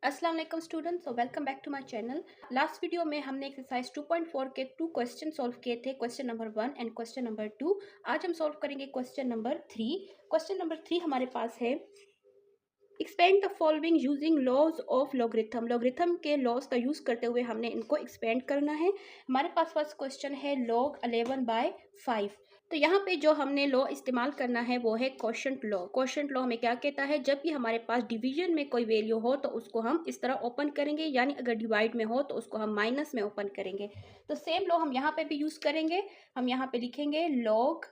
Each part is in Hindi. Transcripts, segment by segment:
अस्सलाम वालेकुम students, welcome back to my channel. Last video में हमने एक्सरसाइज 2.4 के 2 क्वेश्चन सॉल्व किए थे, question number 1 and question number 2। आज हम सॉल्व करेंगे क्वेश्चन नंबर 3। क्वेश्चन नंबर 3 हमारे पास है expand the following using laws of logarithm. Logarithm के लॉज का यूज़ करते हुए हमने इनको एक्सपेंड करना है। हमारे पास फर्स्ट क्वेश्चन है log 11/5। तो यहाँ पे जो हमने लॉ इस्तेमाल करना है वो है क्वोशंट लॉ। क्वोशंट लॉ हमें क्या कहता है, जब भी हमारे पास डिवीजन में कोई वैल्यू हो तो उसको हम इस तरह ओपन करेंगे, यानी अगर डिवाइड में हो तो उसको हम माइनस में ओपन करेंगे। तो सेम लॉ हम यहाँ पे भी यूज़ करेंगे। हम यहाँ पे लिखेंगे log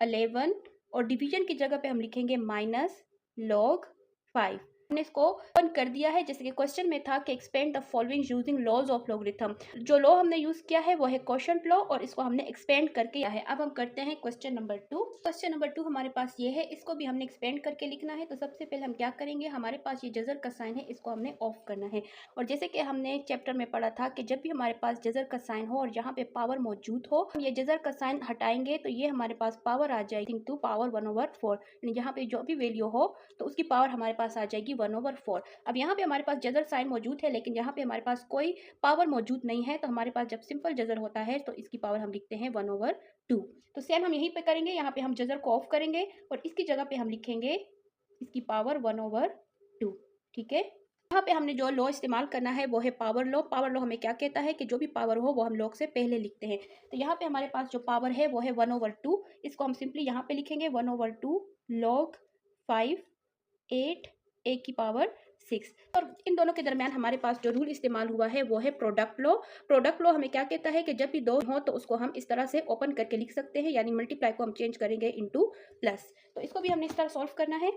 11 और डिवीजन की जगह पे हम लिखेंगे -log 5। हमने इसको ओपन कर दिया है, जैसे कि क्वेश्चन में था कि expand the following using laws of logarithm. जो लॉ हमने यूज किया है वो है क्वोशंट लॉ और इसको हमने एक्सपेंड करके किया है। अब हम करते हैं क्वेश्चन नंबर 2। क्वेश्चन नंबर 2 हमारे पास ये है, इसको भी हमने एक्सपेंड करके लिखना है। तो सबसे पहले हम क्या करेंगे, हमारे पास ये जजर का साइन है, इसको हमने ऑफ करना है। और जैसे कि हमने चैप्टर में पढ़ा था कि जब भी हमारे पास जजर का साइन हो और यहाँ पे पावर मौजूद हो, हम ये जजर का साइन हटाएंगे तो ये हमारे पास पावर आ जाएगी टू पावर 1/4। यहाँ पे जो भी वैल्यू हो तो उसकी पावर हमारे पास आ जाएगी 1/4। अब यहाँ पे हमारे पास जजर साइन मौजूद है, लेकिन यहाँ पे हमारे पास कोई पावर मौजूद नहीं है। तो हमारे पास जब सिंपल जजर होता है तो इसकी पावर हम लिखते हैं 1/2। तो सेम हम यहीं पे करेंगे, यहाँ पे हम जजर को ऑफ करेंगे और इसकी जगह पे हम लिखेंगे इसकी पावर 1/2। ठीक है, यहाँ पे हमने जो लॉ इस्तेमाल करना है वो है पावर लॉ। पावर लॉ हमें क्या कहता है कि जो भी पावर हो वो हम लॉग से पहले लिखते हैं। तो यहाँ पे हमारे पास जो पावर है वो है 1/2। इसको हम सिंपली यहाँ पे लिखेंगे 1/2 log 5 8 a की पावर 6। और इन दोनों के दरमियान हमारे पास जो रूल इस्तेमाल हुआ है वो है प्रोडक्ट लॉ। प्रोडक्ट लॉ हमें क्या कहता है कि जब भी दो हो तो उसको हम इस तरह से ओपन करके लिख सकते हैं, यानी मल्टीप्लाई को हम चेंज करेंगे इनटू प्लस। तो इसको भी हमने इस तरह सॉल्व करना है।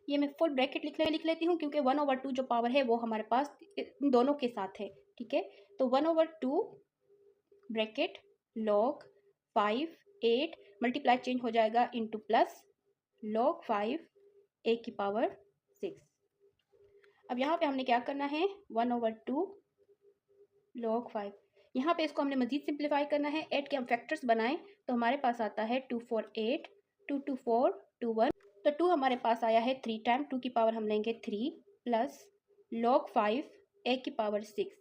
ये मैं फुल ब्रैकेट लिख लेती हूँ, क्योंकि 1/2 जो पावर है वो हमारे पास इन दोनों के साथ है। ठीक है, तो 1/2 ब्रैकेट log 5 8 मल्टीप्लाई चेंज हो जाएगा इनटू प्लस log 5 a की पावर 6। अब यहाँ पे हमने क्या करना है, 1/2 log 5। यहाँ पे इसको हमने मजीद सिंप्लीफाई करना है। 8 के हम फैक्टर्स बनाएं तो हमारे पास आता है 2 4 8 2 2 4 2 1। तो 2 हमारे पास आया है 3 टाइम, 2 की पावर हम लेंगे 3 प्लस log 5 a की पावर 6।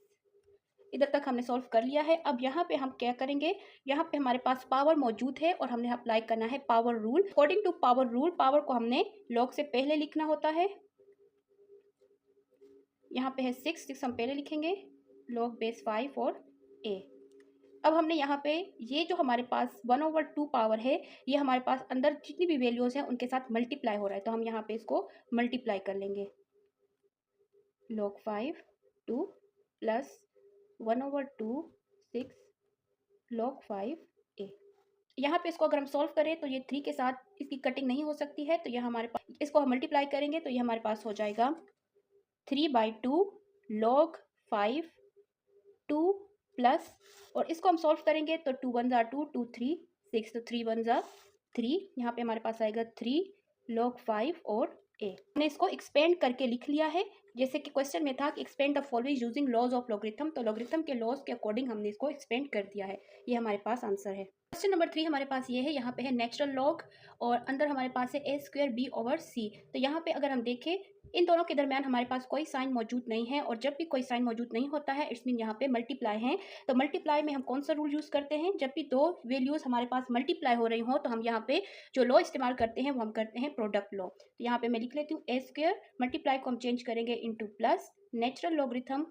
इधर तक हमने सॉल्व कर लिया है। अब यहाँ पे हम क्या करेंगे, यहाँ पे हमारे पास पावर मौजूद है और हमने अप्लाई करना है power rule. According to power rule, power को हमने लॉग से पहले लिखना होता है। यहाँ पे है 6 हम पहले लिखेंगे, log बेस 5 और a। अब हमने यहाँ पे ये जो हमारे पास 1/2 पावर है, ये हमारे पास अंदर जितनी भी वैल्यूज हैं उनके साथ मल्टीप्लाई हो रहा है। तो हम यहाँ पे इसको मल्टीप्लाई कर लेंगे, log 5 2 प्लस 1/2 6 log 5 a। यहाँ पे इसको अगर हम सॉल्व करें तो ये 3 के साथ इसकी कटिंग नहीं हो सकती है, तो यहाँ हमारे पास इसको हम मल्टीप्लाई करेंगे तो ये हमारे पास हो जाएगा 3/2 log 5 2 प्लस, और इसको हम सॉल्व करेंगे तो 2 1 2 2 3 6, तो 3 1 3। यहाँ पे हमारे पास आएगा 3 log 5 और a। हमने इसको एक्सपेंड करके लिख लिया है, जैसे कि क्वेश्चन में था कि expand the following using laws of logarithm. तो लॉगरिथम के लॉज के अकॉर्डिंग हमने इसको एक्सपेंड कर दिया है। ये हमारे पास आंसर है। क्वेश्चन नंबर 3 हमारे पास ये है, यहाँ पे है नेचुरल लॉग और अंदर हमारे पास है a²b/c। तो यहाँ पे अगर हम देखें इन दोनों के दरमियान हमारे पास कोई साइन मौजूद नहीं है, और जब भी कोई साइन मौजूद नहीं होता है इट्स मीन यहाँ पे मल्टीप्लाई है। तो मल्टीप्लाई में हम कौन सा रूल यूज़ करते हैं, जब भी दो वैल्यूज़ हमारे पास मल्टीप्लाई हो रही हो तो हम यहाँ पे जो लॉ इस्तेमाल करते हैं वो हम करते हैं प्रोडक्ट लॉ। तो यहाँ पे मैं लिख लेती हूँ a², मल्टीप्लाई को हम चेंज करेंगे into plus natural logarithm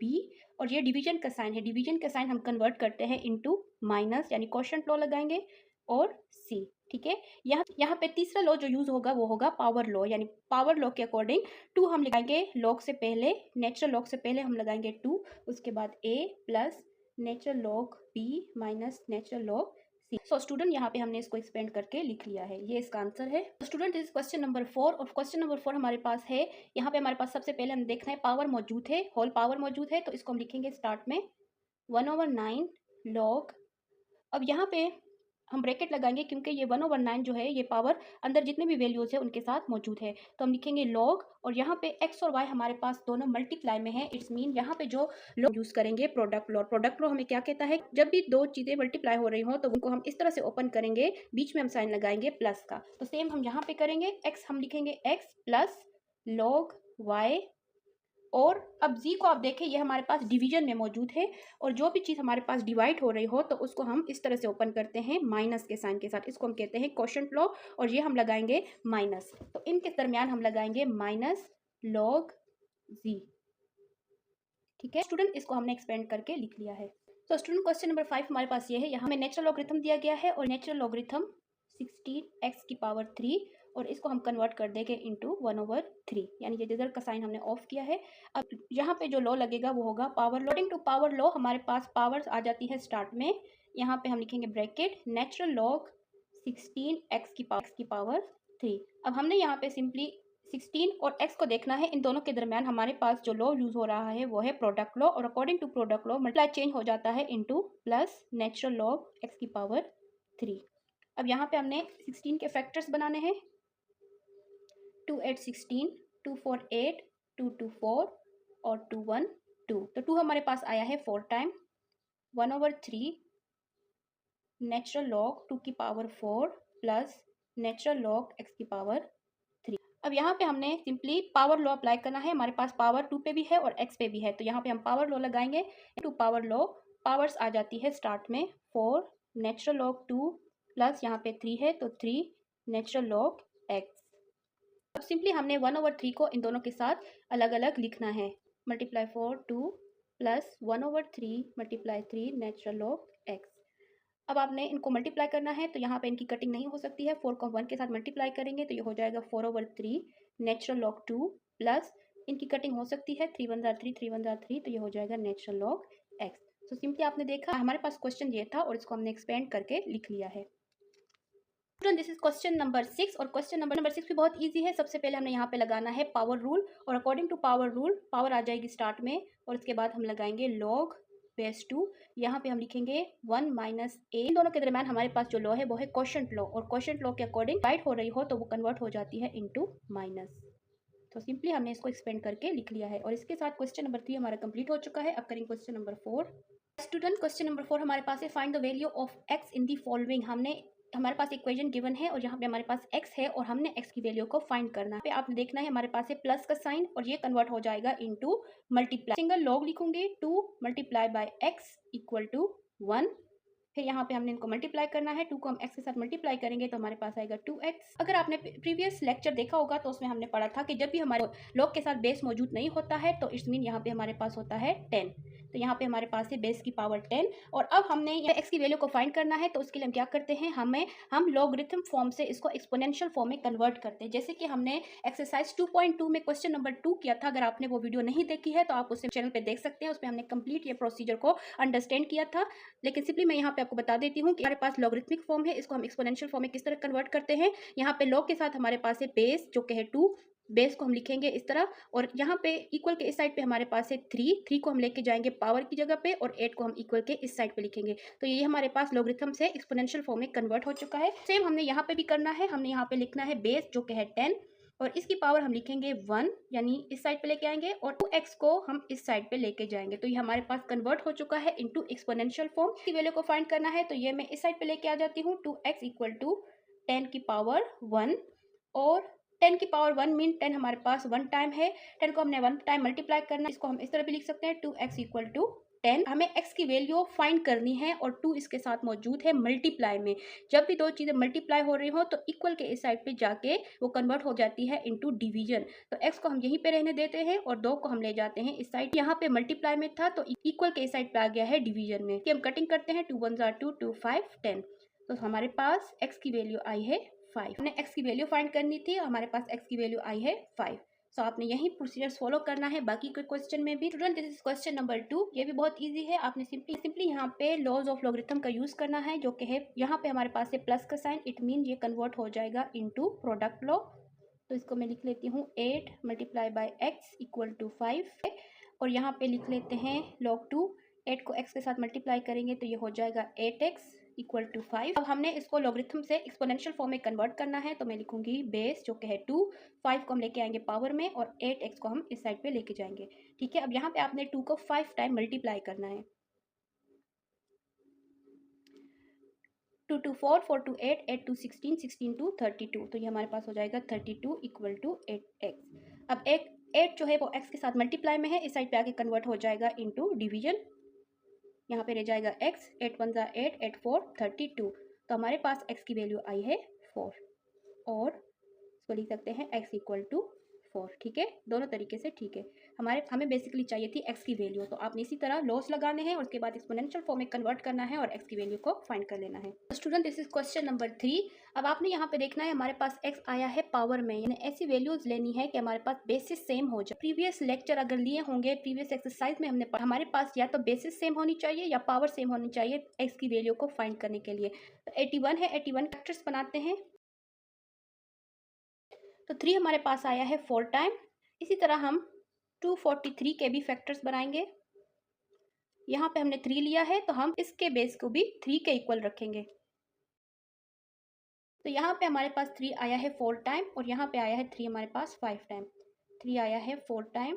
b, और ये डिवीजन का साइन है, डिवीजन का साइन हम कन्वर्ट करते हैं इनटू माइनस, यानी क्वोशंट लॉ लगाएंगे और c। ठीक है, यहाँ पे तीसरा लॉ जो यूज होगा वो होगा पावर लॉ, यानी पावर लॉ के अकॉर्डिंग 2 हम लगाएंगे लॉग से पहले, नेचुरल लॉग से पहले हम लगाएंगे 2, उसके बाद a plus natural log b minus natural log c। So student यहाँ पे हमने इसको एक्सपेंड करके लिख लिया है, ये इसका आंसर है। स्टूडेंट इज क्वेश्चन नंबर 4, और क्वेश्चन नंबर 4 हमारे पास है, यहाँ पे हमारे पास सबसे पहले हम देखना है पावर मौजूद है, होल पावर मौजूद है। तो इसको हम लिखेंगे स्टार्ट में 1/9 log। अब यहाँ पे हम ब्रैकेट लगाएंगे क्योंकि ये 1/9 जो है ये पावर अंदर जितने भी वैल्यूज है उनके साथ मौजूद है। तो हम लिखेंगे log, और यहाँ पे x और y हमारे पास दोनों मल्टीप्लाई में है। इट्स मीन यहाँ पे जो लॉ यूज करेंगे प्रोडक्ट लॉ। प्रोडक्ट लॉ हमें क्या कहता है, जब भी दो चीजें मल्टीप्लाई हो रही हो तो उनको हम इस तरह से ओपन करेंगे, बीच में हम साइन लगाएंगे प्लस का। तो सेम हम यहाँ पे करेंगे, x हम लिखेंगे x प्लस log y और अब जी को आप देखें, ये हमारे पास डिवीजन में मौजूद है, और जो भी चीज़ हमारे पास डिवाइड हो रही हो तो उसको हम इस तरह से ओपन करते हैं माइनस के साइन के साथ। इसको हम कहते हैं क्वोशंट लॉ, और ये हम लगाएंगे माइनस, तो इनके दरमियान हम लगाएंगे माइनस लॉग जी। ठीक है स्टूडेंट, इसको हमने एक्सपेंड करके लिख लिया है। तो स्टूडेंट क्वेश्चन नंबर 5 हमारे पास ये है, यहाँ में नेचुरल लॉगरिथम दिया गया है, और नेचुरल लॉगरिथम 16x⁻³ और इसको हम कन्वर्ट कर देंगे इंटू 1/3, यानी ये रिजल्ट का साइन हमने ऑफ किया है। अब यहाँ पे जो लॉ लगेगा वो होगा power law. According to power law हमारे पास पावर्स आ जाती है स्टार्ट में, यहाँ पे हम लिखेंगे ब्रैकेट नेचुरल लॉग 16x⁻3। अब हमने यहाँ पे सिंपली 16 और x को देखना है, इन दोनों के दरमियान हमारे पास जो लॉ यूज हो रहा है वो है प्रोडक्ट लॉ, और according to product law multiply change हो जाता है into plus natural log x⁻3। अब यहाँ पे हमने 16 के फैक्टर्स बनाने हैं, 2 8 16, 2 4 8, 2 2 4 और 2 1 2। तो 2 हमारे पास आया है 4 time, 1/3 natural log 2⁴ plus natural log x⁻3। अब यहाँ पे हमने सिंपली पावर लॉ अप्लाई करना है, हमारे पास पावर 2 पे भी है और x पे भी है, तो यहाँ पे हम पावर लॉ लगाएंगे। टू पावर लॉ पावर्स आ जाती है स्टार्ट में 4 नेचुरल लॉग 2 प्लस यहाँ पे 3 है तो 3 नेचुरल लॉग x। अब सिंपली हमने 1/3 को इन दोनों के साथ अलग अलग लिखना है, multiply 4 2 plus 1/3 multiply 3 natural log x। अब आपने इनको मल्टीप्लाई करना है, तो यहाँ पे इनकी कटिंग नहीं हो सकती है, 4 को 1 के साथ मल्टीप्लाई करेंगे तो ये हो जाएगा 4/3 नेचुरल लॉग 2 प्लस इनकी कटिंग हो सकती है 3 1 3 3 1 3, तो ये हो जाएगा नेचुरल लॉग x। तो सिंपली आपने देखा हमारे पास क्वेश्चन ये था और इसको हमने एक्सपेंड करके लिख लिया है। दिस इज क्वेश्चन नंबर 6, और क्वेश्चन नंबर 6 भी बहुत इजी है। सबसे पहले हमने यहाँ पे लगाना है पावर रूल, और according to power rule power आ जाएगी स्टार्ट में, और उसके बाद हम लगाएंगे लॉग बेस 2, यहाँ पे हम लिखेंगे 1 माइनस ए। इन दोनों के दरमियान हमारे पास जो लॉ है वो है क्वोशंट लॉ, और क्वोशंट लॉ के अकॉर्डिंग डिवाइड हो रही हो तो वो कन्वर्ट हो जाती है इनटू माइनस। तो सिंपली हमने इसको एक्सपेंड करके लिख लिया है, और इसके साथ क्वेश्चन नंबर 3 हमारा कंप्लीट हो चुका है। अब करेंगे question number 4। Student question number 4 हमारे पास है, find the value of x in the following. हमारे पास इक्वेशन गिवन है और यहाँ पे हमारे पास x है और हमने x की वैल्यू को फाइंड करना है। आपने देखना है हमारे पास है प्लस का साइन, और ये कन्वर्ट हो जाएगा इनटू मल्टीप्लाई। सिंगल लॉग लिखूंगी 2 multiply by x equal to 1। फिर यहाँ पे हमने इनको मल्टीप्लाई करना है, 2 को हम x के साथ मल्टीप्लाई करेंगे तो हमारे पास आएगा 2x। अगर आपने प्रीवियस लेक्चर देखा होगा तो उसमें हमने पढ़ा था कि जब भी हमारे लॉग के साथ बेस मौजूद नहीं होता है तो इट्स मीन यहाँ पे हमारे पास होता है 10। तो यहाँ पे हमारे पास है बेस की पावर 10, और अब हमने x की वैल्यू को फाइंड करना है, तो उसके लिए हम क्या करते हैं, हम लॉगरिथम फॉर्म से इसको एक्सपोनेंशियल फॉर्म में कन्वर्ट करते हैं, जैसे कि हमने एक्सरसाइज 2.2 में क्वेश्चन नंबर 2 किया था। अगर आपने वो वीडियो नहीं देखी है तो आप उसे चैनल पे देख सकते हैं, उसमें हमने कंप्लीट ये प्रोसीजर को अंडरस्टैंड किया था। लेकिन सिंपली मैं यहाँ पे आपको बता देती हूँ कि हमारे पास लॉगरिथमिक फॉर्म है, इसको हम एक्सपोनेंशियल फॉर्म में किस तरह कन्वर्ट करते हैं। यहाँ पे लॉग के साथ हमारे पास है बेस जो कि है 2, बेस को हम लिखेंगे इस तरह, और यहाँ पे इक्वल के इस साइड पे हमारे पास है 3 को हम लेके जाएंगे पावर की जगह पे, और 8 को हम इक्वल के इस साइड पे लिखेंगे। तो ये हमारे पास लॉगरिथम से एक्सपोनेंशियल फॉर्म में कन्वर्ट हो चुका है। सेम हमने यहाँ पे भी करना है, हमने यहाँ पे लिखना है बेस जो कि है 10, और इसकी पावर हम लिखेंगे 1, यानी इस साइड पे लेके आएंगे, और 2x को हम इस साइड पे लेके जाएंगे। तो ये हमारे पास कन्वर्ट हो चुका है इनटू एक्सपोनेंशियल फॉर्म। की वैल्यू को फाइंड करना है तो ये मैं इस साइड पे लेके आ जाती हूँ, 2x इक्वल टू 10 की पावर 1, और 10 की पावर 1 मीन 10 हमारे पास 1 टाइम है, 10 को हमने 1 टाइम मल्टीप्लाई करना है। इसको हम इस तरह भी लिख सकते हैं, 2x इक्वल टू 10। हमें x की वैल्यू फाइंड करनी है, और 2 इसके साथ मौजूद है मल्टीप्लाई में। जब भी दो चीज़ें मल्टीप्लाई हो रही हो तो इक्वल के इस साइड पे जाके वो कन्वर्ट हो जाती है इनटू डिवीजन। तो x को हम यहीं पे रहने देते हैं और 2 को हम ले जाते हैं इस साइड। यहाँ पे मल्टीप्लाई में था तो इक्वल के इस साइड पे आ गया है डिवीजन में। हम कटिंग करते हैं, 2 1 2, 2 5 10। तो हमारे पास x की वैल्यू आई है 5। हमने x की वैल्यू फाइंड करनी थी, हमारे पास x की वैल्यू आई है 5। सो आपने यही प्रोसीजर्स फॉलो करना है बाकी के क्वेश्चन में भी। Student this is question number 2, ये भी बहुत इजी है। आपने सिंपली यहाँ पे लॉज ऑफ लॉगरिथम का यूज करना है, जो कि है यहाँ पे हमारे पास है प्लस का साइन, इट मीन ये कन्वर्ट हो जाएगा इनटू प्रोडक्ट लॉ। तो इसको मैं लिख लेती हूँ 8 multiply by x equal to 5, और यहाँ पे लिख लेते हैं log 2, 8 को x के साथ मल्टीप्लाई करेंगे तो ये हो जाएगा 8x इक्वल टू 5। अब हमने इसको लॉगरिथम से एक्सपोनेंशियल फॉर्म में कन्वर्ट करना है, तो मैं लिखूंगी बेस जो कि है 2, 5 को हम लेके आएंगे पावर में, और 8x को हम इस साइड पे लेके जाएंगे। ठीक है, अब यहाँ पे आपने 2 को 5 टाइम मल्टीप्लाई करना है, 2 2 4, 4 2 8, 8 2 16, 16 2 32। तो ये हमारे पास हो जाएगा 32 इक्वल टू 8x। अब 8 जो है वो x के साथ मल्टीप्लाई में है, इस साइड पे आके कन्वर्ट हो जाएगा इनटू डिवीजन। यहाँ पे रह जाएगा x, 8 1 जा 8, 8 4 32। तो हमारे पास x की वैल्यू आई है 4 और इसको लिख सकते हैं x इक्वल टू 4। ठीक है, दोनों तरीके से ठीक है। हमें बेसिकली चाहिए थी x की वैल्यू, तो आपने इसी तरह लॉस लगाने हैं और उसके बाद एक्सपोनेंशियल फॉर्म में कन्वर्ट करना है और x की वैल्यू को फाइंड कर लेना है। Student, this is question number 3। अब आपने यहाँ पे देखना है हमारे पास x आया है पावर में, यानी ऐसी वैल्यूज लेनी है कि हमारे पास बेसिस सेम हो जाए। प्रीवियस लेक्चर अगर लिए होंगे, प्रीवियस एक्सरसाइज में हमने हमारे पास या तो बेसिस सेम होनी चाहिए या पावर सेम होनी चाहिए x की वैल्यू को फाइंड करने के लिए। तो 81 है, 81 फैक्टर्स बनाते हैं। तो 3 हमारे पास आया है 4 टाइम। इसी तरह हम 243 के भी फैक्टर्स बनाएंगे। यहाँ पे हमने 3 लिया है तो हम इसके बेस को भी 3 के इक्वल रखेंगे। तो यहाँ पे हमारे पास 3 आया है 4 टाइम और यहाँ पे आया है 3 हमारे पास 5 टाइम। 3 आया है 4 टाइम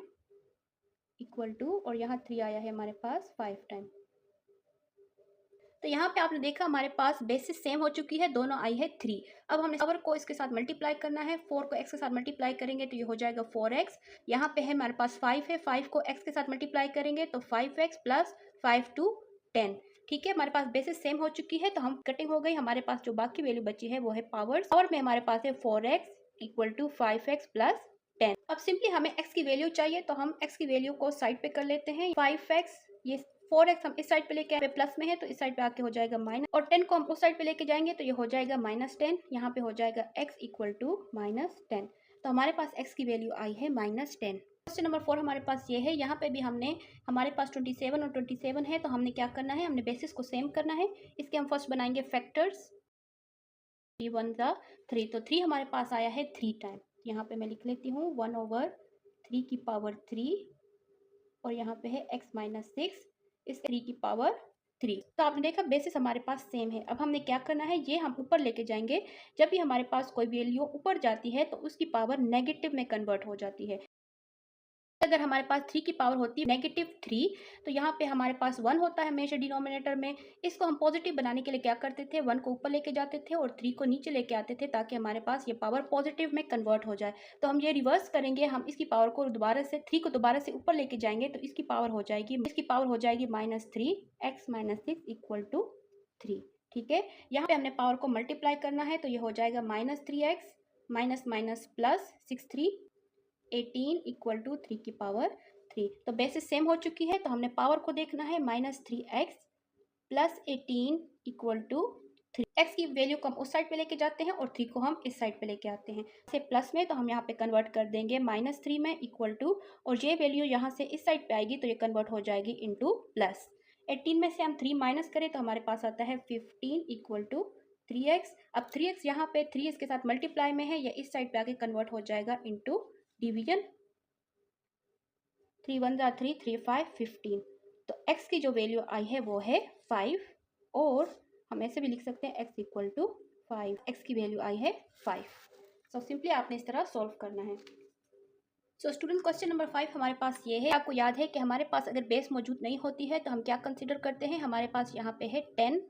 इक्वल टू, और यहाँ 3 आया है हमारे पास 5 टाइम। तो यहाँ पे आपने देखा हमारे पास बेसिस सेम हो चुकी है, दोनों आई है 3। अब हमने पावर को इसके साथ मल्टीप्लाई करना है। 4 को x के साथ मल्टीप्लाई करेंगे तो ये हो जाएगा 4x। यहाँ पे है हमारे पास 5 है, 5 को x के साथ मल्टीप्लाई करेंगे तो 5x प्लस 5 टू 10। ठीक है, हमारे पास बेसिस सेम हो चुकी है तो हम कटिंग हो गई। हमारे पास जो बाकी वैल्यू बची है वो है पावर्स। पावर में हमारे पास है 4x equal to 5x plus 10। अब सिंपली हमें x की वैल्यू चाहिए तो हम x की वैल्यू को साइड पे कर लेते हैं। 5x, ये 4x हम इस साइड पे लेके आए, प्लस में है तो इस साइड पे आके हो जाएगा माइनस, और 10 को हम उस साइड पे लेके जाएंगे तो ये हो जाएगा -10। यहाँ पे हो जाएगा x इक्वल टू -10। तो हमारे पास x की वैल्यू आई है -10। क्वेश्चन नंबर 4 हमारे पास ये है। यहाँ पे भी हमारे पास 27 और 27 है, तो हमने क्या करना है, हमने बेसिस को सेम करना है। इसके हम फर्स्ट बनाएंगे फैक्टर्स। 3 1 जा 3, तो 3 हमारे पास आया है 3 टाइम। यहाँ पे मैं लिख लेती हूँ 1/3 की पावर 3, और यहाँ पे है x माइनस 6 इस 3 की पावर 3। तो आपने देखा बेसिस हमारे पास सेम है। अब हमने क्या करना है, ये हम ऊपर लेके जाएंगे। जब भी हमारे पास कोई वैल्यू ऊपर जाती है तो उसकी पावर नेगेटिव में कन्वर्ट हो जाती है। अगर हमारे पास 3 की पावर होती है -3, तो यहाँ पे हमारे पास 1 होता है हमेशा डिनोमिनेटर में। इसको हम पॉजिटिव बनाने के लिए क्या करते थे, 1 को ऊपर लेके जाते थे और 3 को नीचे लेके आते थे, ताकि हमारे पास ये पावर पॉजिटिव में कन्वर्ट हो जाए। तो हम ये रिवर्स करेंगे, हम इसकी पावर को दोबारा से 3 को दोबारा से ऊपर लेके जाएंगे तो इसकी पावर हो जाएगी -3 x माइनस 6 इक्वल टू 3। ठीक है, यहाँ पे हमने पावर को मल्टीप्लाई करना है तो ये हो जाएगा -3x minus minus plus 6 18 equal to 3 की पावर 3। तो बेसिस सेम हो चुकी है तो हमने पावर को देखना है -3x plus 18 equal to 3। x की वैल्यू को हम उस साइड पे लेके जाते हैं और 3 को हम इस साइड पे लेके आते हैं से प्लस में, तो हम यहाँ पे कन्वर्ट कर देंगे -3 में इक्वल टू, और ये वैल्यू यहाँ से इस साइड पे आएगी तो ये कन्वर्ट हो जाएगी इनटू प्लस। 18 में से हम 3 माइनस करें तो हमारे पास आता है 15 इक्वल टू 3x। अब 3x यहाँ पे 3 इसके साथ मल्टीप्लाई में है, या इस साइड पे आके कन्वर्ट हो जाएगा इनटू डिवीजन। 3 1 जा 3, 3 5 15। तो x की जो वैल्यू आई है वो है 5, और हम ऐसे भी लिख सकते हैं x इक्वल टू 5। x की वैल्यू आई है 5। सो सिंपली आपने इस तरह सॉल्व करना है। सो स्टूडेंट, क्वेश्चन नंबर 5 हमारे पास ये है। आपको याद है कि हमारे पास अगर बेस मौजूद नहीं होती है तो हम क्या कंसिडर करते हैं, हमारे पास यहाँ पे है 10,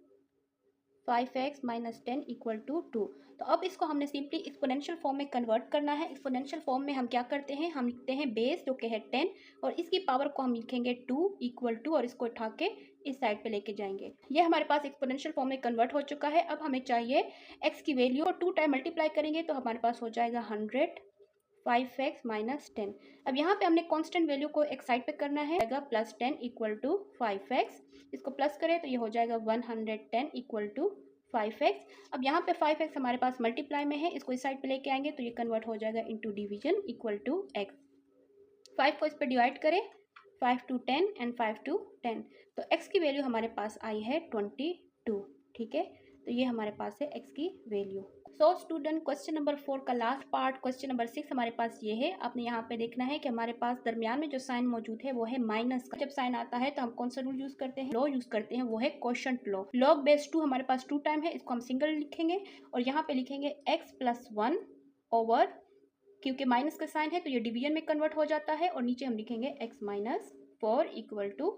5x माइनस 10 इक्वल टू 2। तो अब इसको हमने सिंपली एक्सपोनेंशियल फॉर्म में कन्वर्ट करना है। एक्सपोनेंशियल फॉर्म में हम क्या करते हैं, हम लिखते हैं बेस जो कि है 10, और इसकी पावर को हम लिखेंगे 2 इक्वल टू, और इसको उठा के इस साइड पे लेके जाएंगे। ये हमारे पास एक्सपोनेंशियल फॉर्म में कन्वर्ट हो चुका है। अब हमें चाहिए x की वैल्यू, और 2 टाइम मल्टीप्लाई करेंगे तो हमारे पास हो जाएगा 100 5x माइनस 10। अब यहाँ पे हमने कांस्टेंट वैल्यू को एक साइड पे करना है, +10 इक्वल टू 5x। इसको प्लस करें तो ये हो जाएगा 110 इक्वल टू 5x। अब यहाँ पे 5x हमारे पास मल्टीप्लाई में है, इसको इस साइड पे लेके आएंगे तो ये कन्वर्ट हो जाएगा into division equal to x। 5 को इस पे डिवाइड करें, 5 टू 10 एंड 5 टू 10, तो x की वैल्यू हमारे पास आई है 22। ठीक है, तो ये हमारे पास है x की value. So student, question number 4 का लास्ट पार्ट, क्वेश्चन नंबर 6 हमारे पास ये है। आपने यहाँ पे देखना है कि हमारे पास दरमियान में जो साइन मौजूद है वो है माइनस का। जब साइन आता है तो हम कौन सा रूल यूज करते हैं, लॉ यूज करते हैं, वो है क्वोशंट लॉ। लॉग बेस 2 हमारे पास 2 टाइम है, इसको हम सिंगल लिखेंगे और यहाँ पे लिखेंगे x+1 ओवर, क्योंकि माइनस का साइन है तो ये डिवीजन में कन्वर्ट हो जाता है, और नीचे हम लिखेंगे x-4 इक्वल टू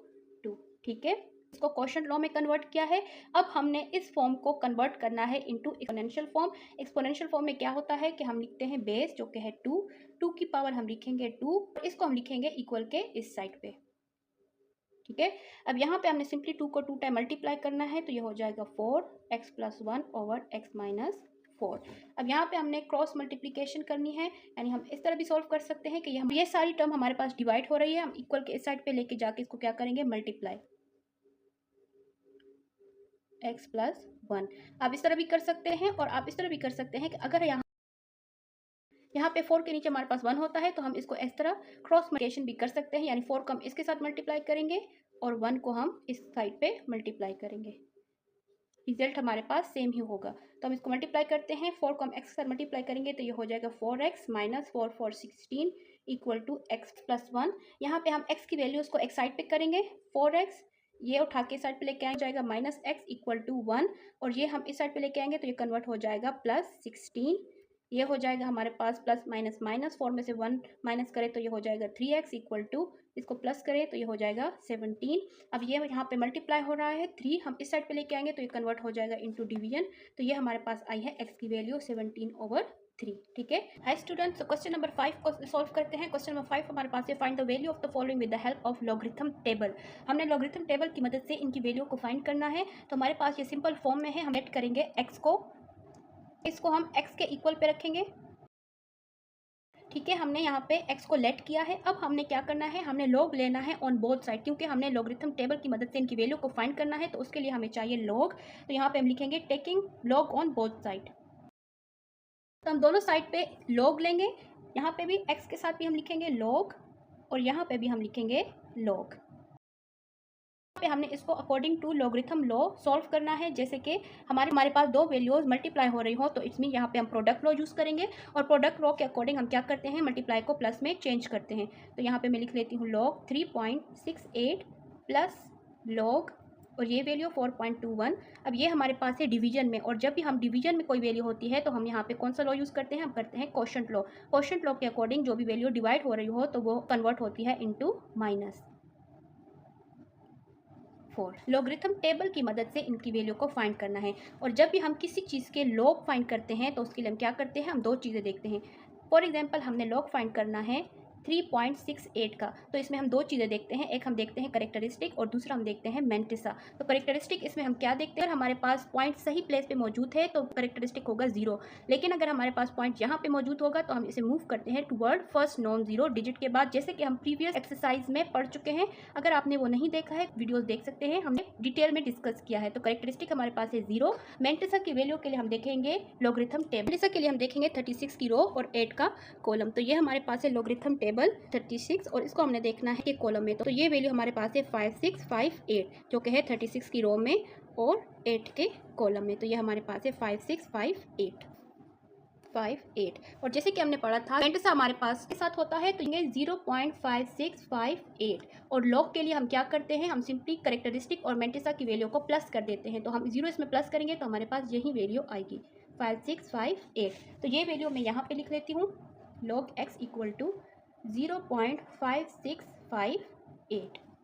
2। ठीक है, इसको क्वोशंट लॉ में कन्वर्ट किया है। अब हमने इस फॉर्म को कन्वर्ट करना है into exponential form. Exponential form में क्या होता है कि हम लिखते हैं बेस जो कि है 2 की पावर हम लिखेंगे 2 और इसको हम लिखेंगे इक्वल के इस साइड पे। ठीक है, अब यहाँ पे हमने सिंपली 2 को 2 टाइम मल्टीप्लाई करना है तो ये हो जाएगा 4x + 1 ओवर x - 4। अब यहाँ पे हमने क्रॉस मल्टीप्लिकेशन करनी है, यानी हम इस तरह भी सॉल्व कर सकते हैं कि ये सारी टर्म हमारे पास डिवाइड हो रही है, हम इक्वल के इस साइड पे लेके जाके इसको क्या करेंगे मल्टीप्लाई x + 1। आप इस तरह भी कर सकते हैं और आप इस तरह भी कर सकते हैं कि अगर यहाँ पे 4 के नीचे हमारे पास 1 होता है तो हम इसको इस तरह क्रॉस मल्टीप्लिकेशन भी कर सकते हैं, यानी 4 को हम इसके साथ मल्टीप्लाई करेंगे और 1 को हम इस साइड पे मल्टीप्लाई करेंगे, रिजल्ट हमारे पास सेम ही होगा। तो हम इसको मल्टीप्लाई करते हैं, 4 को हम x के साथ मल्टीप्लाई करेंगे तो ये हो जाएगा 4x - 4 4 16 इक्वल टू x + 1। यहाँ पे हम x की वैल्यूज़ को एक साइड पे करेंगे, 4x ये उठा के साइड पे लेके आ जाएगा -x इक्वल टू 1 और ये हम इस साइड पे लेके आएंगे तो ये कन्वर्ट हो जाएगा +16। ये हो जाएगा हमारे पास प्लस माइनस माइनस, 4 में से 1 माइनस करें तो ये हो जाएगा 3x इक्वल टू, इसको प्लस करें तो ये हो जाएगा 17। अब ये यहाँ पे मल्टीप्लाई हो रहा है 3, हम इस साइड पे लेके आएंगे तो ये कन्वर्ट हो जाएगा इनटू डिवीजन, तो ये हमारे पास आई है x की वैल्यू 17/3। ठीक है, हाय स्टूडेंट्स, तो क्वेश्चन नंबर 5 को सॉल्व करते हैं। क्वेश्चन नंबर 5 हमारे पास है find the value of the following with the help of logarithm table. हमने लॉगरिथम टेबल की मदद से इनकी वैल्यू को फाइंड करना है। तो हमारे पास ये सिंपल फॉर्म में है, हम ऐड करेंगे x को, इसको हम x के इक्वल पे रखेंगे। ठीक है, हमने यहाँ पे x को लेट किया है। अब हमने क्या करना है, हमने लॉग लेना है ऑन बोथ साइड, क्योंकि हमने लॉगरिथम टेबल की मदद से इनकी वैल्यू को फाइंड करना है, तो उसके लिए हमें चाहिए लॉग। तो यहाँ पे हम लिखेंगे taking log on both side. तो हम दोनों साइड पे लॉग लेंगे, यहाँ पे भी x के साथ भी हम लिखेंगे लॉग और यहाँ पे भी हम लिखेंगे लॉग। पे हमने इसको according to logarithm law solve करना है। जैसे कि हमारे पास दो वैल्यूज मल्टीप्लाई हो रही हो तो इसमें यहाँ पे हम प्रोडक्ट लॉ यूज़ करेंगे और प्रोडक्ट लॉ के अकॉर्डिंग हम क्या करते हैं, मल्टीप्लाई को प्लस में चेंज करते हैं। तो यहाँ पे मैं लिख लेती हूँ लॉग 3.68 प्लस लॉग और ये वैल्यू 4.21। अब ये हमारे पास है डिवीजन में, और जब भी हम डिवीजन में कोई वैल्यू होती है तो हम यहाँ पे कौन सा लॉ यूज़ करते हैं, हम करते हैं क्वोशंट लॉ। क्वोशंट लॉ के अकॉर्डिंग जो भी वैल्यू डिवाइड हो रही हो तो वो कन्वर्ट होती है इनटू -4। लॉगरिथम टेबल की मदद से इनकी वैल्यू को फाइंड करना है, और जब भी हम किसी चीज़ के लॉग फाइंड करते हैं तो उसके लिए हम क्या करते हैं, हम दो चीज़ें देखते हैं। फॉर एग्जांपल हमने लॉग फाइंड करना है 3.68 का, तो इसमें हम दो चीज़ें देखते हैं, एक हम देखते हैं करेक्टरिस्टिक और दूसरा हम देखते हैं मैंटिसा। तो करेक्टरिस्टिक इसमें हम क्या देखते हैं, अगर हमारे पास पॉइंट सही प्लेस पे मौजूद है तो करेक्टरिस्टिक होगा 0, लेकिन अगर हमारे पास पॉइंट यहाँ पे मौजूद होगा तो हम इसे मूव करते हैं toward first non zero digit के बाद, जैसे कि हम प्रीवियस एक्सरसाइज में पढ़ चुके हैं। अगर आपने वो नहीं देखा है वीडियोज देख सकते हैं, हमने डिटेल में डिस्कस किया है। तो करेक्टरिस्टिक हमारे पास है 0। मैंटिसा की वैल्यू के लिए हम देखेंगे लॉगरिथम टेबल, मैंटिसा के लिए हम देखेंगे 36 की रो और 8 का कॉलम। तो ये हमारे पास है लॉगरिथम टेबल 36 और इसको हमने देखना है कि कॉलम में। तो ये वैल्यू हमारे पास है 5658 जो कि है 36 की रो में और 8 के कॉलम में। तो ये हमारे पास है 5658 और जैसे कि हमने पढ़ा था मैंटिसा हमारे पास के साथ होता है तो ये 0.5658 और लॉग के लिए हम क्या करते हैं, हम सिंपली करेक्टरिस्टिक और मैंटिसा की वैल्यू को प्लस कर देते हैं। तो हम 0 इसमें प्लस करेंगे तो हमारे पास यही वैल्यू आएगी 5658। तो ये वैल्यू मैं यहाँ पे लिख लेती हूँ, लॉग x इक्वल टू 0.5658।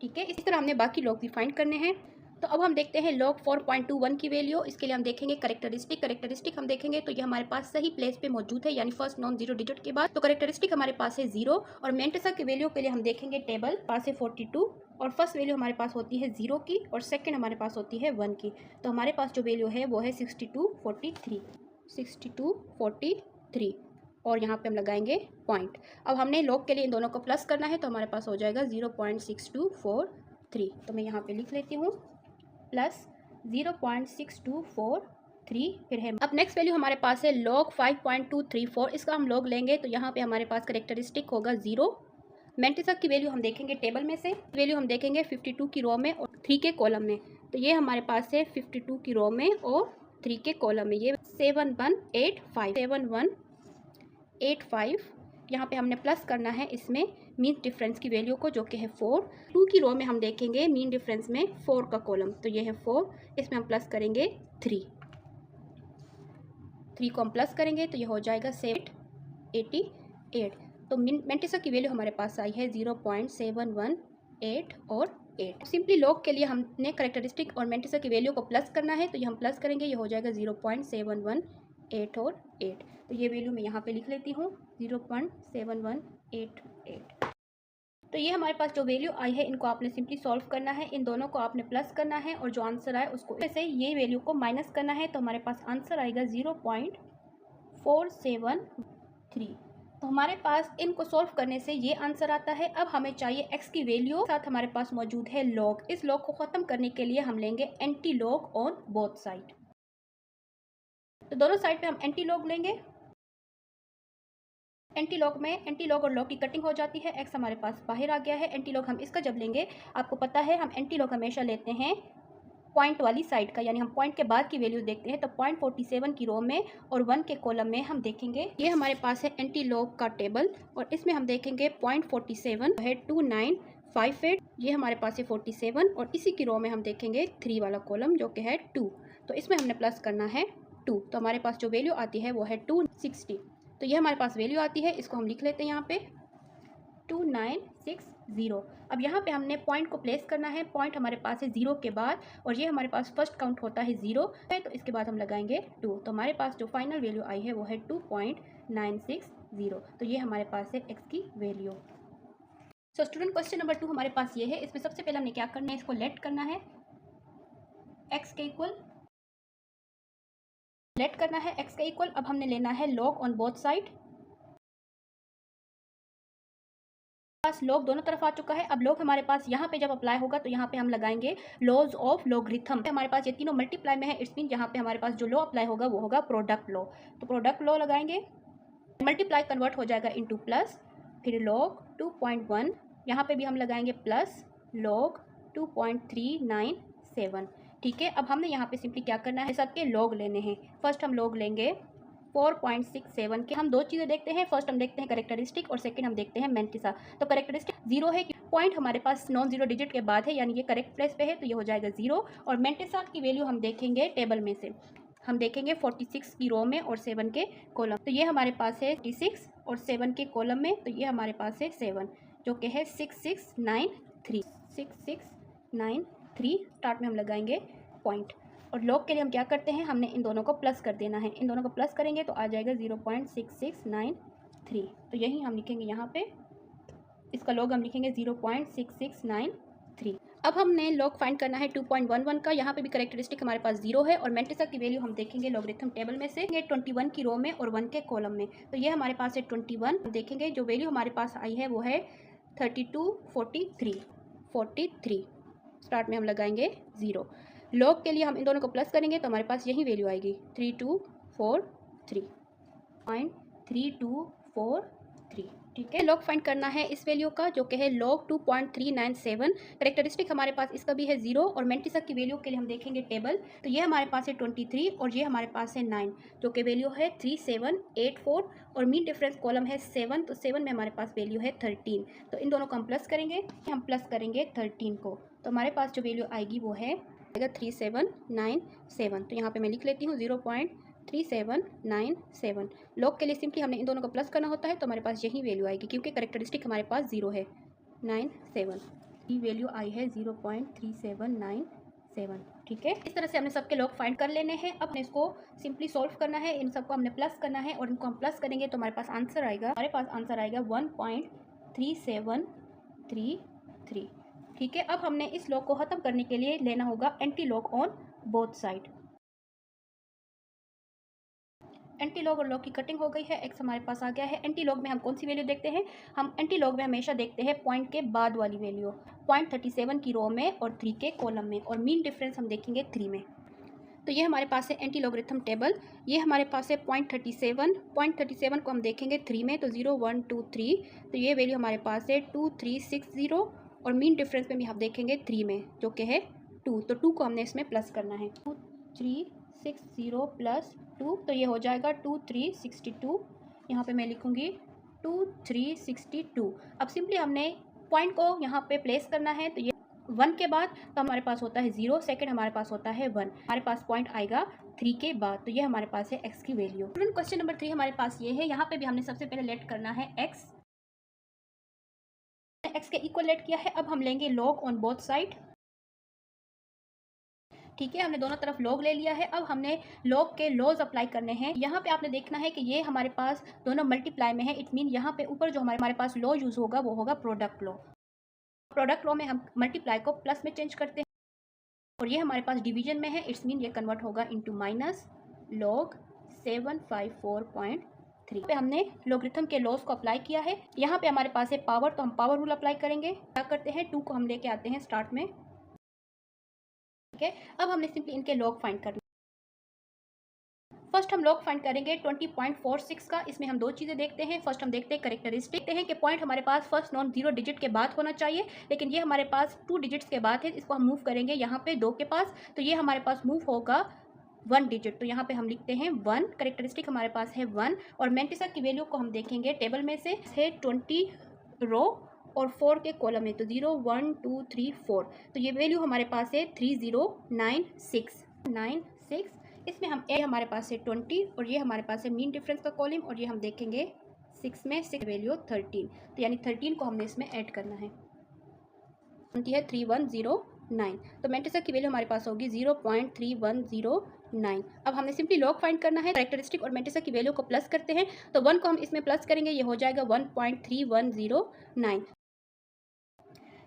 ठीक है, इसी तरह हमने बाकी लॉग भी फाइंड करने हैं। तो अब हम देखते हैं लॉग 4.21 की वैल्यू। इसके लिए हम देखेंगे करेक्टरिस्टिक हम देखेंगे तो ये हमारे पास सही प्लेस पे मौजूद है, यानी फर्स्ट नॉन जीरो डिजिट के बाद। तो करेक्टरिस्टिक हमारे पास है 0 और मैंटिसा की वैल्यू के लिए हम देखेंगे टेबल पास है 42 और फर्स्ट वैल्यू हमारे पास होती है 0 की और सेकेंड हमारे पास होती है 1 की। तो हमारे पास जो वैल्यू है वो है 6243 और यहाँ पे हम लगाएंगे पॉइंट। अब हमने लॉग के लिए इन दोनों को प्लस करना है तो हमारे पास हो जाएगा 0.6243। तो मैं यहाँ पे लिख लेती हूँ प्लस 0.6243 फिर है। अब नेक्स्ट वैल्यू हमारे पास है लॉग 5.234, इसका हम लॉग लेंगे तो यहाँ पे हमारे पास करेक्टरिस्टिक होगा 0। मैंटिसा की वैल्यू हम देखेंगे टेबल में से, वैल्यू हम देखेंगे 52 की रो में और 3 के कॉलम में। तो ये हमारे पास है 52 की रो में और 3 के कॉलम में, ये 7185 यहाँ पे हमने प्लस करना है इसमें मीन डिफरेंस की वैल्यू को जो कि है 4। 2 की रो में हम देखेंगे मीन डिफरेंस में 4 का कॉलम, तो ये है 4, इसमें हम प्लस करेंगे 3 को हम प्लस करेंगे तो ये हो जाएगा 788। तो मैंटिसा की वैल्यू हमारे पास आई है 0.718 और 8। सिंपली लॉग के लिए हमने करेक्टरिस्टिक और मैंटिसा की वैल्यू को प्लस करना है, तो ये हम प्लस करेंगे, ये हो जाएगा 0.718 और 8। तो ये वैल्यू मैं यहाँ पे लिख लेती हूँ 0.71888। तो ये हमारे पास जो वैल्यू आई है इनको आपने सिंपली सॉल्व करना है, इन दोनों को आपने प्लस करना है और जो आंसर आए उसको ऐसे ये वैल्यू को माइनस करना है। तो हमारे पास आंसर आएगा 0.473। तो हमारे पास इनको सॉल्व करने से ये आंसर आता है। अब हमें चाहिए x की वैल्यू, साथ हमारे पास मौजूद है लॉग। इस लॉग को ख़त्म करने के लिए हम लेंगे anti log on both side. तो दोनों साइड पे हम एंटी लॉग लेंगे। एंटी लॉग में एंटी लॉग और लॉग की कटिंग हो जाती है, x हमारे पास बाहर आ गया है। एंटी लॉग हम इसका जब लेंगे, आपको पता है हम एंटी लॉग हमेशा लेते हैं पॉइंट वाली साइड का, यानी हम पॉइंट के बाद की वैल्यू देखते हैं। तो 0.47 की रो में और 1 के कॉलम में हम देखेंगे, ये हमारे पास है एंटी लॉग का टेबल और इसमें हम देखेंगे 0.47 है 2958, ये हमारे पास है 47 और इसी की रो में हम देखेंगे 3 वाला कॉलम जो कि है 2। तो इसमें हमने प्लस करना है 2, तो हमारे पास जो वैल्यू आती है वो है 260। तो ये हमारे पास वैल्यू आती है, इसको हम लिख लेते हैं यहाँ पे 2960। अब यहाँ पे हमने पॉइंट को प्लेस करना है, पॉइंट हमारे पास है 0 के बाद और ये हमारे पास फर्स्ट काउंट होता है 0 है, तो इसके बाद हम लगाएंगे 2। तो हमारे पास जो फाइनल वैल्यू आई है वो है 2.960। तो ये हमारे पास है x की value. So student question number 2 हमारे पास ये है। इसमें सबसे पहले हमने क्या करना है, इसको लेट करना है, x के इक्वल लेट करना है x के इक्वल। अब हमने लेना है log on both side, pass log दोनों तरफ आ चुका है। अब लॉग हमारे पास यहाँ पे जब अप्लाई होगा तो यहाँ पे हम लगाएंगे लॉज ऑफ लॉगरिथम। हमारे पास ये तीनों मल्टीप्लाई में है, इट्स मीन यहाँ पे हमारे पास जो लॉ अप्लाई होगा वो होगा प्रोडक्ट लॉ। तो प्रोडक्ट लॉ लगाएंगे, मल्टीप्लाई कन्वर्ट हो जाएगा इनटू प्लस, फिर लॉग 2.1, यहाँ पे भी हम लगाएंगे प्लस लॉग 2.397। ठीक है, अब हमने यहाँ पे सिंपली क्या करना है, सबके लॉग लेने हैं। फर्स्ट हम लॉग लेंगे 4.67 के। हम दो चीज़ें देखते हैं, फर्स्ट हम देखते हैं करेक्टरिस्टिक और सेकंड हम देखते हैं मैंटिसा। तो करेक्टरिस्टिक 0 है, पॉइंट हमारे पास नॉन जीरो डिजिट के बाद है, यानी ये करेक्ट प्लेस पे है, तो ये हो जाएगा 0। और मैंटिसा की वैल्यू हम देखेंगे टेबल में से, हम देखेंगे 46 की रो में और 7 के कॉलम। तो ये हमारे पास है 46 और 7 के कॉलम में, तो ये हमारे पास है 7 जो कि है 6693 स्टार्ट में हम लगाएंगे पॉइंट। और लॉग के लिए हम क्या करते हैं, हमने इन दोनों को प्लस कर देना है, इन दोनों को प्लस करेंगे तो आ जाएगा 0.6693। तो यही हम लिखेंगे यहाँ पे, इसका लॉग हम लिखेंगे 0.6693। अब हमने लॉग फाइंड करना है 2.11 का। यहाँ पे भी करेक्टरिस्टिक हमारे पास 0 है और मैंटिसा की वैल्यू हम देखेंगे लॉगरिथम टेबल में से 21 की रो में और 1 के कॉलम में। तो ये हमारे पास है 21, देखेंगे जो वैल्यू हमारे पास आई है वो है 3243 स्टार्ट में हम लगाएंगे 0। लॉग के लिए हम इन दोनों को प्लस करेंगे तो हमारे पास यही वैल्यू आएगी 3243। ठीक है, लॉग फाइंड करना है इस वैल्यू का जो कि है लॉग 2.397। करेक्टरिस्टिक हमारे पास इसका भी है 0 और मैंटिसा की वैल्यू के लिए हम देखेंगे टेबल। तो ये हमारे पास है 23 और ये हमारे पास है 9 जो कि वैल्यू है 3784 और मीन डिफरेंस कॉलम है 7, तो 7 में हमारे पास वैल्यू है 13। तो इन दोनों को हम प्लस करेंगे, हम प्लस करेंगे 13 को, तो हमारे पास जो वैल्यू आएगी वो है 3797। तो यहाँ पे मैं लिख लेती हूँ 0.3797। लॉग के लिए सिंपली हमने इन दोनों को प्लस करना होता है, तो हमारे पास यही वैल्यू आएगी क्योंकि करेक्टरिस्टिक हमारे पास 0 है 97, ये वैल्यू आई है 0.3797। ठीक है, इस तरह से हमने सबके लॉग फाइंड कर लेने हैं। अब हमें इसको सिंपली सॉल्व करना है, इन सबको हमने प्लस करना है और इनको हम प्लस करेंगे तो हमारे पास आंसर आएगा 1.3733। ठीक है, अब हमने इस लॉग को ख़त्म करने के लिए लेना होगा anti log on both side. Anti log और लॉग की कटिंग हो गई है, एक्स हमारे पास आ गया है। एंटी लॉग में हम कौन सी वैल्यू देखते हैं, हम एंटी लॉग में हमेशा देखते हैं पॉइंट के बाद वाली वैल्यू, 0.37 की रो में और 3 के कॉलम में, और मीन डिफरेंस हम देखेंगे 3 में। तो ये हमारे पास है एंटी लॉगरिथम टेबल, ये हमारे पास है 0.37 को हम देखेंगे 3 में, तो 0 1 2 3, तो ये वैल्यू हमारे पास है 2360 और मीन डिफरेंस में भी हम देखेंगे 3 में जो कि है 2, तो 2 को हमने इसमें प्लस करना है, 2360 प्लस 2, तो ये हो जाएगा 2362। यहाँ पे मैं लिखूँगी 2362। अब सिंपली हमने पॉइंट को यहाँ पे प्लेस करना है, तो ये 1 के बाद तो हमारे पास होता है 0, सेकंड हमारे पास होता है 1, हमारे पास पॉइंट आएगा 3 के बाद, तो ये हमारे पास है x की वैल्यू। स्टूडेंट क्वेश्चन नंबर 3 हमारे पास ये है, यहाँ पे भी हमने सबसे पहले लेट करना है x x के इक्वल लेट किया है। अब हम लेंगे log ऑन बोथ साइड। ठीक है, हमने दोनों तरफ log ले लिया है। अब हमने log के लॉज अप्लाई करने हैं। यहाँ पे आपने देखना है कि ये हमारे पास दोनों मल्टीप्लाई में है। इट मीन यहाँ पे ऊपर जो हमारे पास लॉ यूज़ होगा वो होगा प्रोडक्ट लॉ। प्रोडक्ट लॉ में हम मल्टीप्लाई को प्लस में चेंज करते हैं और ये हमारे पास डिवीजन में है। इट्स मीन ये कन्वर्ट होगा इनटू माइनस log 754.3 पे हमने लॉगरिथम के लॉस को अप्लाई किया है। यहाँ पे हमारे पास है पावर, तो हम पावर रूल अप्लाई करेंगे। क्या करते हैं, 2 को हम लेके आते हैं स्टार्ट में। ठीक है, अब हमने सिंपली इनके लॉग फाइंड करना। फर्स्ट हम लॉग फाइंड करेंगे 20.46 का। इसमें हम दो चीज़ें देखते हैं। फर्स्ट हम देखते हैं करेक्टरिस्टिक, देखते हैं कि पॉइंट हमारे पास फर्स्ट नॉन जीरो डिजिट के बाद होना चाहिए, लेकिन ये हमारे पास 2 डिजिट्स के बाद है। इसको हम मूव करेंगे यहाँ पे 2 के पास, तो ये हमारे पास मूव होगा 1 डिजिट। तो यहाँ पे हम लिखते हैं 1। करेक्टरिस्टिक हमारे पास है 1 और मैंटिसा की वैल्यू को हम देखेंगे टेबल में से है 20 रो और 4 के कॉलम में, तो 0 1 2 3 4, तो ये वैल्यू हमारे पास है 3096। इसमें हम हमारे पास है 20 और ये हमारे पास है मीन डिफरेंस का कॉलम और ये हम देखेंगे 6 में 6 वैल्यू 13, तो यानी 13 को हमने इसमें ऐड करना है। 20 है 3109, तो मैंटिसा की वैल्यू हमारे पास होगी 0.3109। अब हमने सिंपली लॉग फाइंड करना है। कैरेक्टरिस्टिक और मैंटिसा की वैल्यू को प्लस करते हैं, तो 1 को हम इसमें प्लस करेंगे, ये हो जाएगा 1.3109।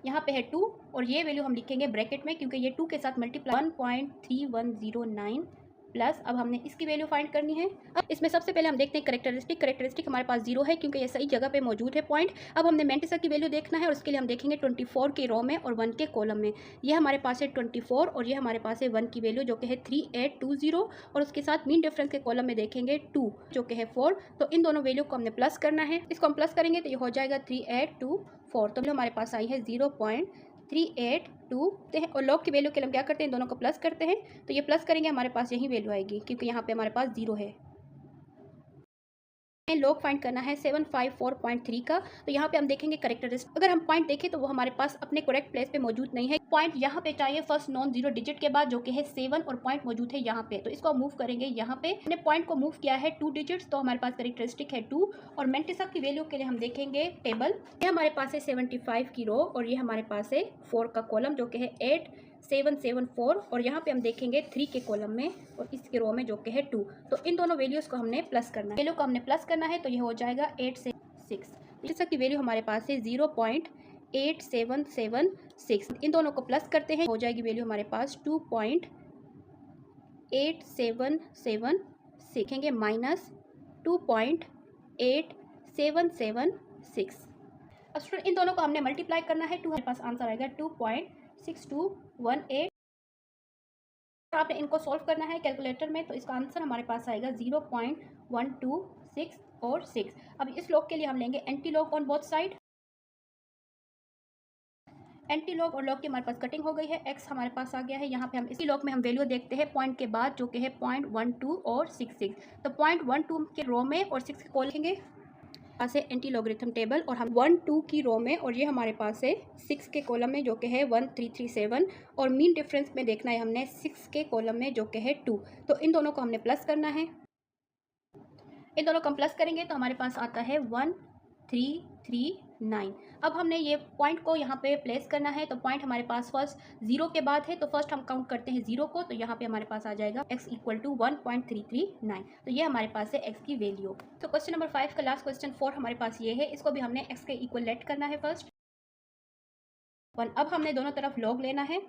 यहाँ पे है 2 और ये वैल्यू हम लिखेंगे ब्रैकेट में क्योंकि ये 2 के साथ मल्टीप्लाई 1.3109 प्लस। अब हमने इसकी वैल्यू फाइंड करनी है। अब इसमें सबसे पहले हम देखते हैं करेक्टरिस्टिक हमारे पास 0 है क्योंकि ये सही जगह पे मौजूद है पॉइंट। अब हमने मैंटिसा की वैल्यू देखना है और उसके लिए हम देखेंगे 24 के रो में और 1 के कॉलम में। ये हमारे पास है 24 और ये हमारे पास है 1 की वैल्यू जो कि है 3820 और उसके साथ मीन डिफरेंस के कॉलम में देखेंगे 2 जो कि है 4। तो इन दोनों वैल्यू को हमने प्लस करना है। इसको हम प्लस करेंगे तो ये हो जाएगा 3824, तो हमारे पास आई है 0.382 हैं और लॉग की वैल्यू के लिए हम क्या करते हैं, दोनों को प्लस करते हैं, तो ये प्लस करेंगे हमारे पास यही वैल्यू आएगी क्योंकि यहाँ पे हमारे पास 0 है। लॉग फाइंड करना है 754.3 का, तो यहाँ पे हम देखेंगे करेक्टरिस्टिक। अगर हम पॉइंट देखें तो वो हमारे पास अपने करेक्ट प्लेस पे मौजूद नहीं है। पॉइंट यहाँ पे चाहिए फर्स्ट नॉन जीरो डिजिट के बाद जो कि है 7 और पॉइंट मौजूद है यहाँ पे, तो इसको मूव करेंगे यहाँ पे। हमने पॉइंट को मूव किया है 2 डिजिट्स, तो हमारे पास करेक्टरिस्टिक है 2 और मैंटिसा की वैल्यू के लिए हम देखेंगे टेबल। ये हमारे पास है 75 की रो और ये हमारे पास है 4 का कॉलम जो कि है 8774 और यहाँ पे हम देखेंगे 3 के कॉलम में और इसके रो में जो कि है 2। तो इन दोनों वैल्यूज़ को हमने प्लस करना है। वैल्यू को हमने प्लस करना है तो ये हो जाएगा 8 से 6। जैसा की वैल्यू हमारे पास है 0.8776। इन दोनों को प्लस करते हैं, हो जाएगी वैल्यू हमारे पास 2.8776। देखेंगे माइनस 2.8776। अब स्टूडेंट इन दोनों को हमने मल्टीप्लाई करना है, हमारे पास आंसर आएगा 2.6218। आपने इनको सॉल्व करना है कैलकुलेटर में, तो इसका आंसर हमारे पास आएगा 0.126 और 6। अब इस लॉग के लिए हम लेंगे anti log on both side. Anti log और लॉग की हमारे पास कटिंग हो गई है, x हमारे पास आ गया है। यहाँ पे हम इसी लॉग में हम वैल्यू देखते हैं पॉइंट के बाद जो कि है 0.12 और 66। तो 0.12 के रो में और 6 को लिखेंगे, पास है एंटी लॉगरिथम टेबल और हम 1 2 की रो में और ये हमारे पास है 6 के कॉलम में जो कि है 1337 और मीन डिफरेंस में देखना है हमने 6 के कॉलम में जो कि है 2। तो इन दोनों को हमने प्लस करना है। इन दोनों को हम प्लस करेंगे तो हमारे पास आता है 1339। अब हमने ये पॉइंट को यहाँ पे प्लेस करना है, तो पॉइंट हमारे पास फर्स्ट 0 के बाद है, तो फर्स्ट हम काउंट करते हैं 0 को, तो यहाँ पे हमारे पास आ जाएगा x इक्वल टू 1.339। तो ये हमारे पास है x की वैल्यू। तो क्वेश्चन नंबर 5 का लास्ट क्वेश्चन 4 हमारे पास ये है, इसको भी हमने x के इक्वल लेट करना है फर्स्ट 1। अब हमने दोनों तरफ लॉग लेना है।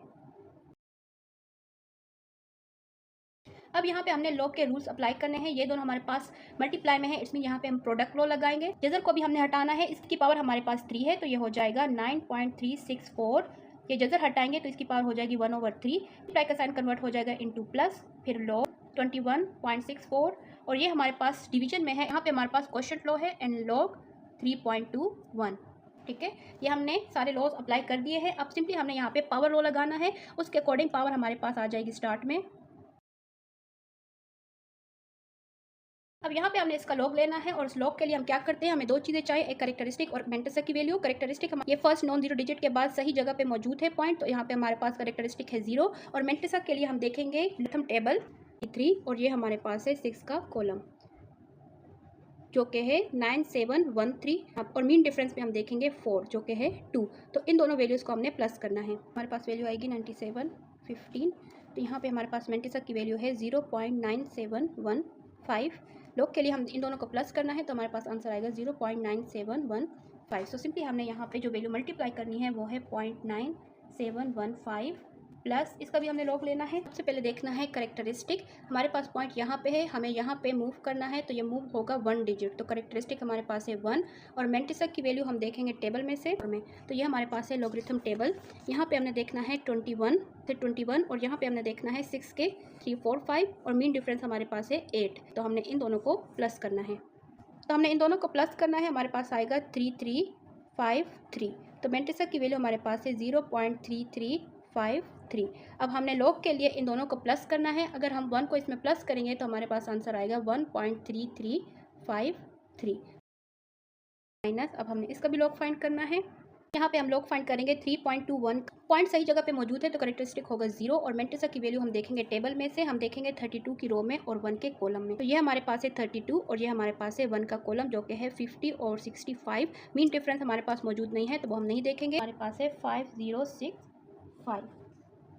अब यहाँ पे हमने लॉग के रूल्स अप्लाई करने हैं। ये दोनों हमारे पास मल्टीप्लाई में है, इसमें यहाँ पे हम प्रोडक्ट लॉ लगाएंगे। जजर को भी हमने हटाना है, इसकी पावर हमारे पास 3 है, तो ये हो जाएगा 9.364। ये जजर हटाएंगे तो इसकी पावर हो जाएगी 1/3। मल्टीप्लाई का साइन कन्वर्ट हो जाएगा इनटू प्लस, फिर लॉग 21.64 और ये हमारे पास डिवीजन में है। यहाँ पे हमारे पास क्वोशिएंट लॉ है एंड लॉग 3.21। ठीक है, ये हमने सारे लॉज अप्लाई कर दिए हैं। अब सिंपली हमने यहाँ पे पावर लॉ लगाना है, उसके अकॉर्डिंग पावर हमारे पास आ जाएगी स्टार्ट में। अब यहाँ पे हमने इसका लॉग लेना है और इस लॉग के लिए हम क्या करते हैं, हमें दो चीज़ें चाहिए, एक कैरेक्टरिस्टिक और मैंटिसा की वैल्यू। कैरेक्टरिस्टिक ये फर्स्ट नॉन जीरो डिजिट के बाद सही जगह पे मौजूद है पॉइंट, तो यहाँ पे हमारे पास कैरेक्टरिस्टिक है 0 और मैंटिसा के लिए हम देखेंगे प्रथम टेबल 3 और ये हमारे पास है 6 का कॉलम। जो कि है 9713 और मीन डिफरेंस में हम देखेंगे 4 जो कि है 2। तो इन दोनों वैल्यूज़ को हमने प्लस करना है। हमारे पास वैल्यू आएगी 9715। तो यहाँ पे हमारे पास मेंटिसक की वैल्यू है 0.9715। लोग के लिए हम इन दोनों को प्लस करना है तो हमारे पास आंसर आएगा 0.9715। सो सिंपली हमने यहाँ पे जो वैल्यू मल्टीप्लाई करनी है वो है 0.9715 प्लस इसका भी हमने लॉग लेना है। सबसे पहले देखना है करेक्टरिस्टिक। हमारे पास पॉइंट यहाँ पे है, हमें यहाँ पे मूव करना है तो ये मूव होगा 1 डिजिट। तो करेक्टरिस्टिक हमारे पास है 1 और मेंटिसक की वैल्यू हम देखेंगे टेबल में से तो ये हमारे पास है लॉगरिथम टेबल। यहाँ पे हमने देखना है 21 से 21 और यहाँ पे हमने देखना है 6 के 3 4 5 और मीन डिफरेंस हमारे पास है 8। तो हमने इन दोनों को प्लस करना है। तो हमने इन दोनों को प्लस करना है, हमारे पास आएगा 3353। तो मेंटिसक की वैल्यू हमारे पास है 0.3353। अब हमने लॉग के लिए इन दोनों को प्लस करना है। अगर हम 1 को इसमें प्लस करेंगे तो हमारे पास आंसर आएगा 1.3353 माइनस। अब हमने इसका भी लॉग फाइंड करना है। यहाँ पे हम लॉग फाइंड करेंगे 3.21। पॉइंट सही जगह पे मौजूद है तो करेक्टरिस्टिक होगा 0 और मेंटिसक की वैल्यू हम देखेंगे टेबल में से, हम देखेंगे 32 की रो में और 1 के कॉलम में। तो ये हमारे पास है 32 और ये हमारे पास है 1 का कॉलम जो कि है 50 और 65। मीन डिफरेंस हमारे पास मौजूद नहीं है तो वो हम नहीं देखेंगे। हमारे पास है 5065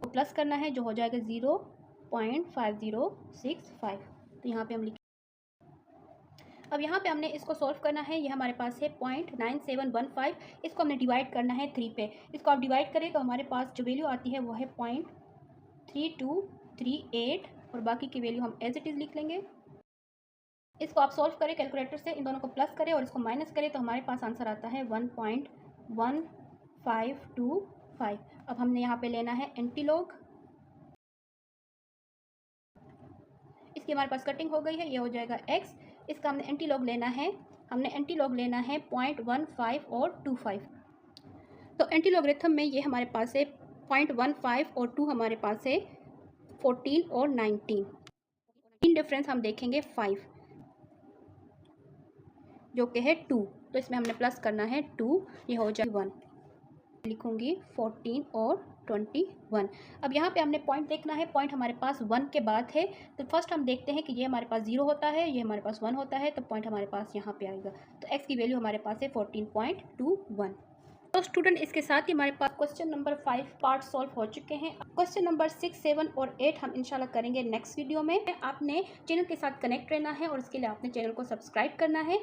को प्लस करना है जो हो जाएगा 0.5065। तो यहाँ पे हम अब यहाँ पे हमने इसको सॉल्व करना है। ये हमारे पास है 0.9715। इसको हमने डिवाइड करना है 3 पे। इसको आप डिवाइड करें तो हमारे पास जो वैल्यू आती है वो है 0.3238 और बाकी की वैल्यू हम एज इट इज़ लिख लेंगे। इसको आप सॉल्व करें कैलकुलेटर से, इन दोनों को प्लस करें और इसको माइनस करें तो हमारे पास आंसर आता है 1.1525। अब हमने यहाँ पे लेना है एंटीलॉग। इसकी हमारे पास कटिंग हो गई है, ये हो जाएगा x। इसका हमने एंटीलॉग लेना है, हमने एंटीलॉग लेना है 0.15 और 25। तो एंटीलॉगरिथम में ये हमारे पास है 0.15 और 2 हमारे पास है 14 और 19। इन डिफरेंस हम देखेंगे 5 जो कि है 2। तो इसमें हमने प्लस करना है 2, ये हो जाएगा 1। लिखूंगी 14 और 21। अब यहाँ पे हमने पॉइंट देखना है। पॉइंट हमारे पास 1 के बाद है तो फर्स्ट हम देखते हैं कि ये हमारे पास 0 होता है, ये हमारे पास 1 होता है तो पॉइंट हमारे पास यहाँ पे आएगा। तो x की वैल्यू हमारे पास है 14.21। तो स्टूडेंट इसके साथ ही हमारे पास क्वेश्चन नंबर 5 पार्ट सॉल्व हो चुके हैं। क्वेश्चन नंबर 6, 7 और 8 हम इंशाल्लाह करेंगे नेक्स्ट वीडियो में। आपने चैनल के साथ कनेक्ट रहना है और इसके लिए आपने चैनल को सब्सक्राइब करना है।